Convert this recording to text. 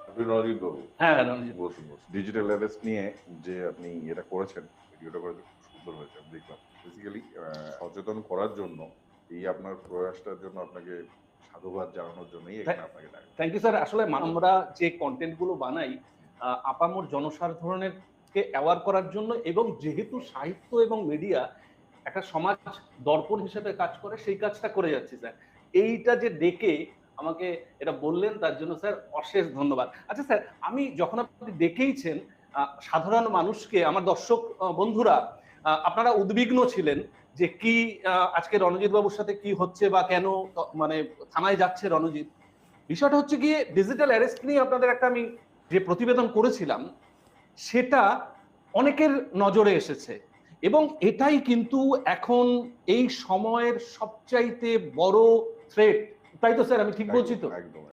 আপনি রণজিৎ বাবু, হ্যাঁ রণজিৎ, বসুন বসুন। ডিজিটাল অ্যারেস্ট নিয়ে যে আপনি এটা করেছেন, ভিডিওটা করে খুব সুন্দর হয়েছে, আমি দেখলাম। বেসিক্যালি সচেতন করার জন্য এই আপনার প্রয়াসটার জন্য আপনাকে সাধুবাদ জানানোর জন্যই এখানে আপনাকে ডাকা। Thank you sir. আসলে আমরা যে কন্টেন্ট গুলো বানাই আপামর জনসাধারণের কে অ্যাওয়ার করার জন্য, এবং যেহেতু সাহিত্য এবং মিডিয়া একটা সমাজ দর্পণ হিসেবে কাজ করে, সেই কাজটা করে যাচ্ছি স্যার। এইটা যে ডেকে আমাকে এটা বললেন তার জন্য স্যার অশেষ ধন্যবাদ। আচ্ছা স্যার, আমি যখন আপনি ডেকেইছেন সাধারণ মানুষকে, আমার দর্শক বন্ধুরা আপনারা উদ্বিগ্ন ছিলেন যে কি আজকে রণজিৎ বাবুর সাথে কি হচ্ছে বা কেন মানে থানায় যাচ্ছে রণজিৎ। বিষয়টা হচ্ছে গিয়ে ডিজিটাল অ্যারেস্ট নিয়ে আপনাদের একটা আমি যে প্রতিবেদন করেছিলাম সেটা অনেকের নজরে এসেছে, এবং এটাই কিন্তু এখন এই সময়ের সবচাইতে বড় থ্রেট। তাই তো স্যার, আমি ঠিক বলছি তো? একদম।